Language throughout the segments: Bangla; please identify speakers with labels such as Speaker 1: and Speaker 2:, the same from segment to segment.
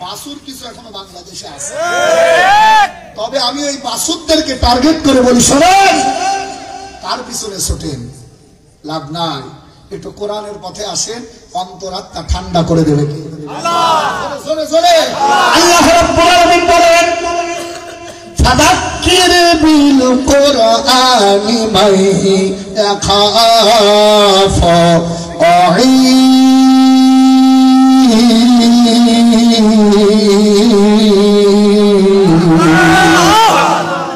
Speaker 1: বাসুর কিছু এখনো বাংলাদেশে আছে, তবে আমি ওই বাসুরদেরকে টার্গেট করে বলি, শোনেন, তার পিছনে ছোটেন, লাভ নাই। একটু কোরআনের পথে আসেন, অন্তরাত্মা ঠান্ডা করে দেবে কি আল্লাহ। আল্লাহ রাব্বুল আলামিন বলেন, ফাযাক্কির বিল কুরআনি মান ইয়াখাফু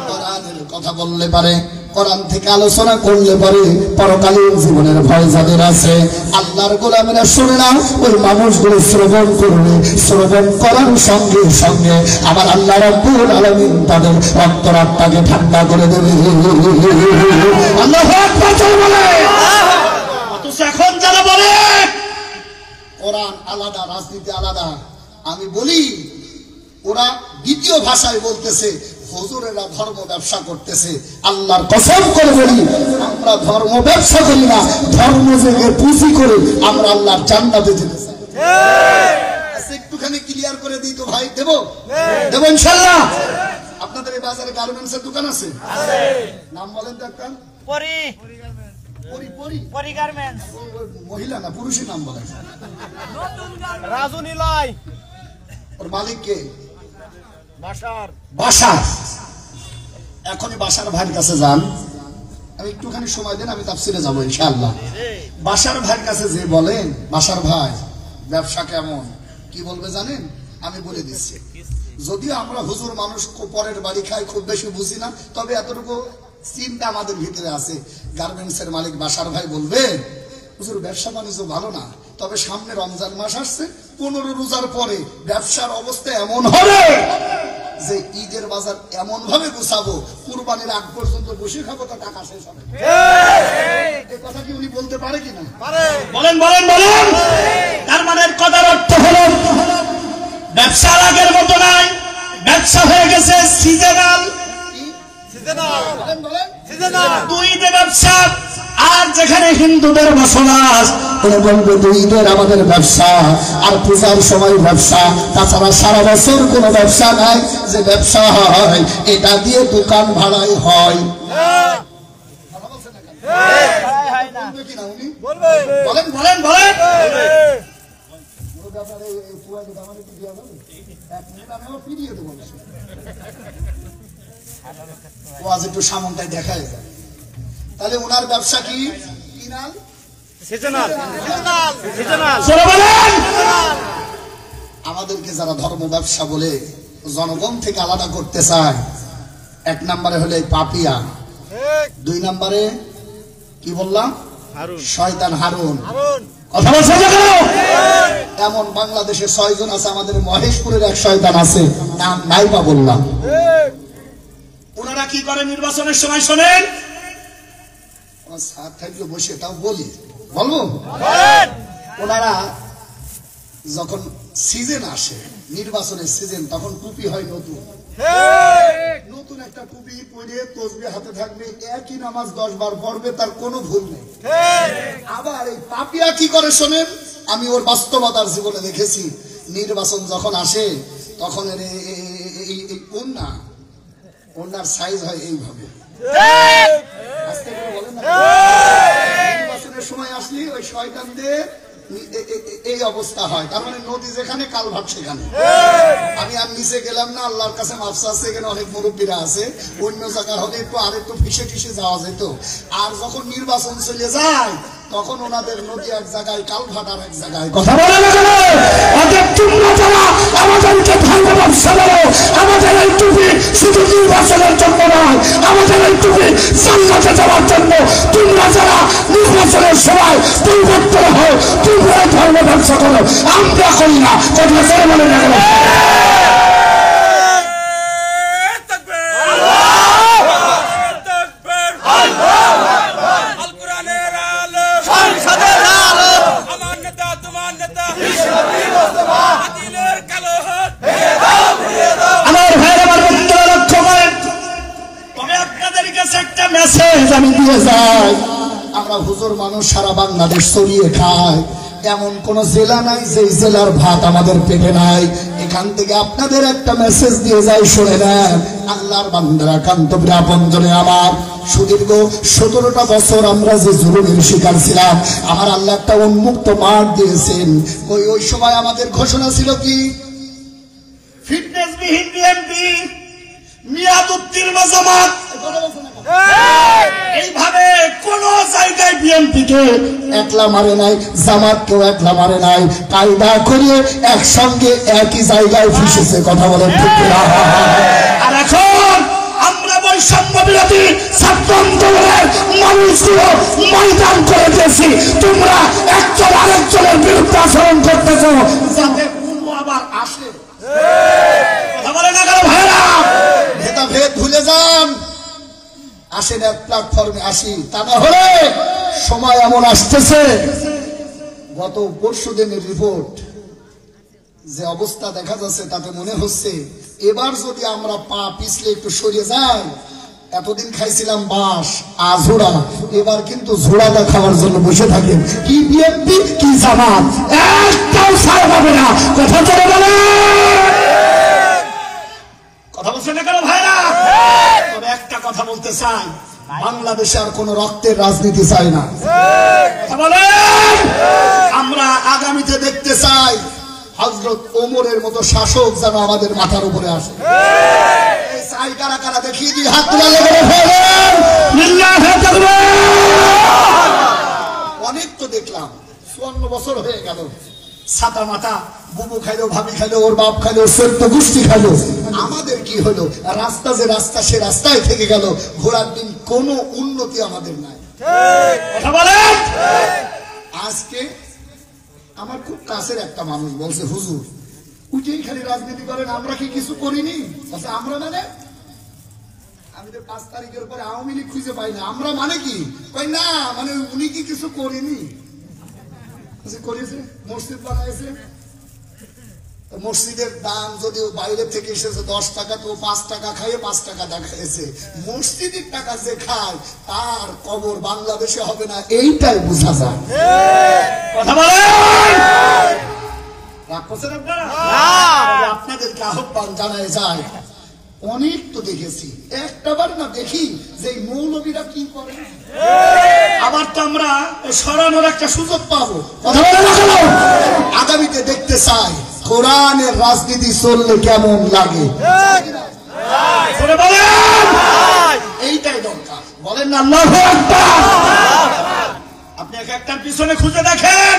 Speaker 1: কোরআনের কথা বললে পারে, কোরআন থেকে আলোচনা করলে পারে, পরকালীন জীবনের ভয় যাদের আছে, আল্লাহর গোলামেরা শুনে না, ওই মানুষগুলো শ্রবণ করবে, শ্রবণ করার সঙ্গে সঙ্গে আমার আল্লাহ রাব্বুল আলামিন তাদের অন্তরাত্মাকে ঠান্ডা করে দেবে। আল্লাহু আকবার বলে। অথচ এখন যারা বলে কোরআন আলাদা, রাজনীতি আলাদা, আমি বলি ওরা দ্বিতীয় ভাষায় বলতেছে, হুজুরেরা ধর্ম ব্যবসা করতেছে। আল্লাহর কসম করে বলি, আমরা ধর্ম ব্যবসা করি না, ধর্ম থেকে পুঁজি করে আমরা আল্লাহর জান্নাতে যেতে চাই। একটুখানি ক্লিয়ার করে দিই তো ভাই, দেবো দেবো ইনশাআল্লাহ। আপনাদের এই বাজারে গার্মেন্টসের দোকান আছে? নাম বলেন তো একটা। মহিলা না পুরুষের নাম বলেন।
Speaker 2: রাজনীলাই।
Speaker 1: ওর মালিক কে?
Speaker 2: বাশার।
Speaker 1: এখনই বাশার ভাইয়ের কাছে যান, আমি একটুখানি সময় দেন, আমি তাফসিরে যাবো ইনশাআল্লাহ। বাশার ভাইয়ের কাছে যে বলেন, বাশার ভাই ব্যবসা কেমন, কি বলবে জানেন? আমি বলে দিচ্ছি। যদিও আমরা হুজুর মানুষ, পরের বাড়ি খাই, খুব বেশি বুঝি না, তবে এতটুকু চিন্তা আমাদের ভিতরে আছে। গার্মেন্টসের মালিক বাশার ভাই বলবে, হুজুর ব্যবসা বাণিজ্য ভালো না, তবে সামনে রমজান মাস আসছে, 15 রোজার পরে ব্যবসার অবস্থা এমন হবে যে ঈদের বাজার এমন ভাবে গুছাবো, কুরবানির আগ পর্যন্ত বসে খাবো, তো টাকা শেষ হবে। এই কথা কি উনি বলতে পারে কিনা? বলেন বলেন বলেন। তার মানে কথার অর্থ হলো ব্যবসা আগের মতো নাই, ব্যবসা হয়ে গেছে সিজনাল। দুই ঈদে ব্যবসা, আর যেখানে হিন্দুদের বসবাস, ওরা বলবে দুই ঈদের আমাদের ব্যবসা, আর পূজার সময় ব্যবসা, তাছাড়া সারা বছর কোনো ব্যবসা নাই। যে ব্যবসা হয় এটা দিয়ে দোকান ভাড়াই হয়। বলেন বলেন বলেন। আজ একটু সামনটাই দেখা যায়, তাহলে ওনার ব্যবসা কি? আমাদেরকে যারা ধর্ম ব্যবসা বলে জনগণ থেকে আলাদা করতে চায়, 1 নম্বরে হলে পাপিয়া, 2 নম্বরে কি বললাম? শয়তান হারুন। কথা বলছে এমন বাংলাদেশে 6 জন আছে, আমাদের মহেশপুরের এক শয়তান আছে, নাম নাইবা বললাম। ওনারা কি করে নির্বাচনের সময়? শোনেন, থাকলে বসে তাও বলি, বলবো। ওনারা যখন সিজন আসে, নির্বাচনের সিজন, তখন টুপি হয় নতুন, নতুন একটা টুপি পরে তসবিহ হাতে থাকবে, একই নামাজ 10 বার পড়বে, তার কোনো ভুল নেই। আবার এই পাপিয়া কি করে শোনেন, আমি ওর বাস্তবতার জীবনে দেখেছি। নির্বাচন যখন আসে তখন ওনার সাইজ হয় এইভাবে। নির্বাচনের সময় আসলি ওই শয়তানদের এই অবস্থা হয়। তার মানে নদী যেখানে, কালভার্ট সেখানে। আমি আর নিচে গেলাম না, আল্লাহর কাছে মাফ চাচ্ছি, এখানে অনেক মুরব্বীরা আছে, অন্য জায়গা হলে একটু আরেকটু ফিসে ফিসে যাওয়া যেত। আর যখন নির্বাচন চলে যায় তখন ওনাদের নদী এক জায়গায়, কালভার্ট আর এক জায়গায়। কথা বলে না কেন? তোমরা যারা আমাদেরকে ধর্ম ব্যবসা বলো, আমাদের এই টুপি শুধু নির্বাচনের জন্য নয়, আমাদের এই টুপি জান্নাতে যাওয়ার জন্য। তোমরা যারা নির্বাচনের সময় পরিবর্তন হও, তোমরা ধর্ম ব্যবসা করো, আমরা করি না। কথা বলে বলে না কেন? আমি দিয়ে যাই, আমরা হুজুর মানুষ সারা বাংলাদেশ ছড়িয়ে খায়, এমন কোন জেলা নাই যে জেলার ভাত আমাদের পেটে নাই। এখান থেকে আপনাদের একটা মেসেজ দিয়ে যাই, শুনে নেন আল্লাহর বান্দারা, কান্তবীর আপনজনে আমার। সুদীর্ঘ 17টা বছর আমরা যে জুলুমের শিকার ছিলাম, আমার আল্লাহ একটা উন্মুক্ত মাঠ দিয়েছেন। ওই সময় আমাদের ঘোষণা ছিল কি?
Speaker 2: ফিটনেসবিহীন বিএনপি, মেয়াদ উত্তীর্ণ জামাত, এইভাবে কোন জায়গায় বিএনপিকে
Speaker 1: একলা মারে নাই, জামাতকেও একলা মারে নাই, কায়দা করিয়ে একসঙ্গে একই জায়গায় ফুসেছে। কথা বলেন ঠিক কিনা?
Speaker 2: আর এখন আমরা বৈষম্য বিরোধী ছাত্র আন্দোলনের মানুষগুলো ময়দান করে দিয়েছি, তোমরা একজন আরেকজনের বিরুদ্ধে আচরণ করতেছো যাতে কোনো আবার আসে। কথা বলে না কেন ভাইরা?
Speaker 1: ভেদাভেদ ভুলে যান, আসেন এক প্ল্যাটফর্মে আসি। তা না হলে সময় এমন আসতেছে, গত পরশুদিনের রিপোর্ট যে অবস্থা দেখা যাচ্ছে, তাতে মনে হচ্ছে এবার যদি আমরা পা পিছলে একটু সরিয়ে যাই, এতদিন খাইছিলাম বাঁশ আঝোড়া, এবার কিন্তু ঝোড়াটা খাওয়ার জন্য বসে থাকেন। কি বিএনপি কি জামাত, একটাও ছাড় পাবে না। কথা চলে বলে,
Speaker 2: কথা বলছে না কেন ভাইরা? তবে একটা কথা বলতে চাই,
Speaker 1: বাংলাদেশে আর কোন রক্তের রাজনীতি চাই না।
Speaker 2: কথা বলেন।
Speaker 1: আমরা আগামীতে দেখতে চাই হযরত ওমরের মতো শাসক যেন আমাদের মাথার উপরে আসে। এই চাই কারা কারা দেখিয়ে দিই, হাত তুলে বলে ফেলেন।
Speaker 2: লিল্লাহি তাকবীর।
Speaker 1: অনেক তো দেখলাম, 54 বছর হয়ে গেল, ছাতা মাতা বুবু খাইলো, ভাবি খাইলো, ওর বাপ খাইলো, সৈন্য গোষ্ঠী খাইলো। আমাদের কি হলো? রাস্তা যে রাস্তা, সে রাস্তায় থেকে গেল। ঘোড়ার দিন কোনো উন্নতি আমাদের নাই।
Speaker 2: কথা বলেন।
Speaker 1: আজকে আমার খুব কাছের একটা মানুষ বলছে, হুজুর উঠেই খালি রাজনীতি করেন, আমরা কি কিছু করিনি? আচ্ছা আমরা মানে, আমি তো 5 তারিখের পরে আওয়ামী লীগ খুঁজে পাই না। আমরা মানে কি? কই না মানে উনি কি কিছু করেনি? করেছে, মসজিদ বানাইছে, মসজিদের দাম যদিও বাইরে থেকে এসেছে 10 টাকা, তো 5 টাকা খাইয়ে 5 টাকা দেখাইছে। মসজিদের টাকা যে খায় তার কবর বাংলাদেশে হবে না, এইটাই বোঝা যায়।
Speaker 2: কথা বলেন।
Speaker 1: রাগ করছেন আপনারা? আপনাদেরকে আহ্বান জানায় যায়, অনেক তো দেখেছি, একটাবার না দেখি যে মৌলবীরা কি করে,
Speaker 2: আবার তো আমরা সরানোর একটা সুযোগ পাবো।
Speaker 1: কথা বলে না কেন? আগামীতে দেখতে চাই কোরআনের রাজনীতি চললে কেমন লাগে।
Speaker 2: করে বলেন।
Speaker 1: এইটাই দরকার। বলেন না
Speaker 2: আল্লাহু আকবার। আপনি এক একটার পিছনে খুঁজে দেখেন।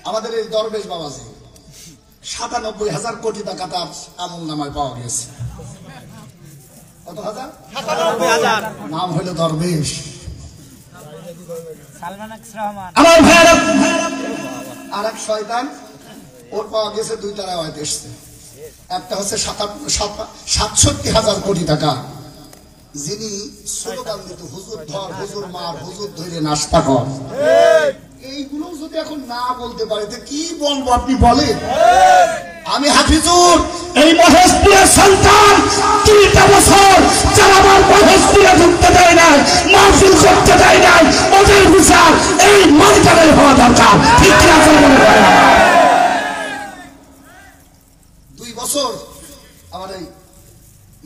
Speaker 1: আমাদের এই দরবেশ বাবাজি 97,000 কোটি টাকা তার আমল নামায় পাওয়া গেছে। কত হাজার?
Speaker 3: 97,000
Speaker 1: নাম হলো দরবেশ।
Speaker 2: আমার ভাইরা,
Speaker 1: আর এক শয়তান, ওর পাওয়া গেছে 2টা রাওয়ায়াত এসেছে। একটা হচ্ছে 67,000 কোটি টাকা, যিনি স্লোগান দিত হুজুর ধর, হুজুর মার, হুজুর ধরে নাস্তা কর। এইগুলো যদি এখন না বলতে পারে তো কি বলবো আপনি বলেন? আমি হাফিজুর,
Speaker 2: এই মহেশপুরের সন্তান, 3টা বছর যারা আমার মহেশপুরে ঢুকতে দেয় নাই, মাহফিল করতে দেয় নাই, ওদের বিচার এই ময়দানে হওয়া দরকার। ঠিক কিনা বলেন?
Speaker 1: 2 বছর আমার এই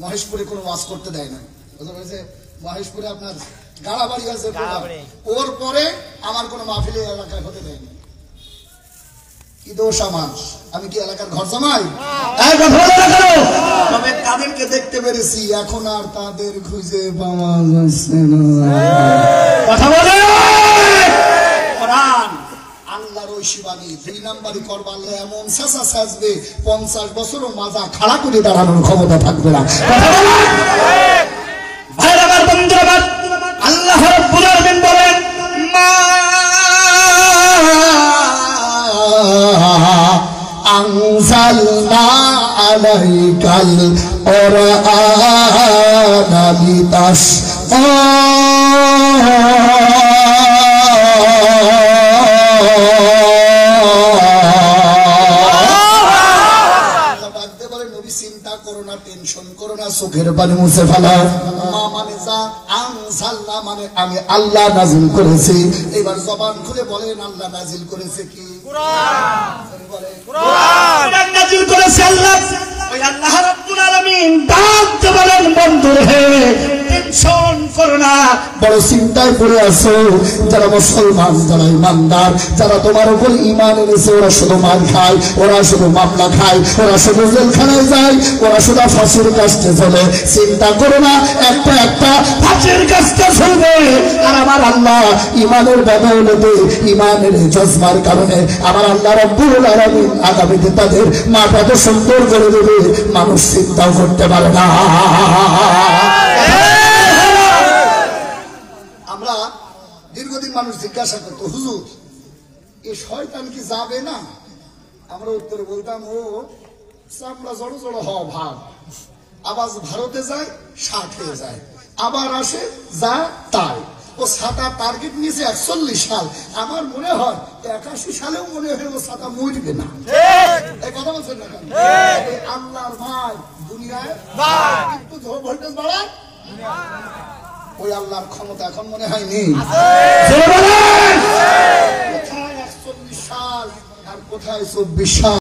Speaker 1: মহেশপুরে কোনো ওয়াজ করতে দেয় না। মহেশপুরে আপনার গাড়াবাড়ি আছে, ওর পরে আমার কোনো মাহফিলে এলাকায় হতে দেয়নি। কি দোষ আমার? আমি কি এলাকার ঘর জামাই? তবে তাদেরকে দেখতে পেরেছি, এখন আর তাদের খুঁজে পাওয়া যাচ্ছে না।
Speaker 2: কথা বলে।
Speaker 1: কোরআন আল্লাহর ঐশীবাণী, 2 নাম্বারি করবালে এমন শেষা সাজবে 50 বছরও মাজা খাড়া করে দাঁড়ানোর ক্ষমতা থাকবে না।
Speaker 2: কথা বলে। ভাইরা আমার, বন্ধুরা আমার, আল্লাহ রাব্বুল আলামিন বলেন, মা
Speaker 1: আনজালনা আলাইকাল কুরআনা লিতাশকা। চিন্তা করো না, টেনশন করো না, চোখের পানি মুছে ফেলাও। মা মানে যা, আনজালনা মানে আমি আল্লাহ নাজিল করেছি। এবার জবান খুলে বলেন আল্লাহ নাজিল করেছে কি?
Speaker 2: কোরআন নাজিল করেছে আল্লাহ। ওই আল্লাহ রাব্বুল আলামিন ডাক দিয়ে বলেন বন্ধু হে টেনশন করো না,
Speaker 1: বড় চিন্তায় পড়ে আছো যারা মুসলমান, যারা ইমানদার, যারা তোমার উপর ঈমান এনেছে, ওরা শুধু মার খায়, ওরা শুধু মামলা খায়, ওরা শুধু জেলখানায় যায়, ওরা শুধু ফাঁসির কাছে চলে। চিন্তা করো না, একটা একটা
Speaker 2: ফাঁসির কাছে চলবে।
Speaker 1: আর আমার আল্লাহ ঈমানের বদৌলতে, ঈমানের জজবার কারণে আমার আল্লাহ রাব্বুল আলামিন আগামীতে তাদের মাথা তো সুন্দর করে দেবে, মানুষ চিন্তাও করতে পারে না। আমরা দীর্ঘদিন মানুষ জিজ্ঞাসা করতো হুজুর এই শয়তান কি যাবে না? আমরা উত্তরে বলতাম ও চামড়া জড়ো জড়ো হওয়া ভাব, আবার ভারতে যায় 60 হয়ে যায়, আবার আসে যা তাই। ও ছাতা টার্গেট নিয়েছে 41 সাল, আমার মনে হয় 81 সালেও মনে হয় ও ছাতা মরবে না। এই কথা বলছেন না কেন? আল্লাহর ভাই দুনিয়ায় একটু ভোল্টেজ বাড়ায়, ওই আল্লাহর ক্ষমতা এখন মনে হয় নেই। কোথায় 41 সাল আর কোথায় 24 সাল?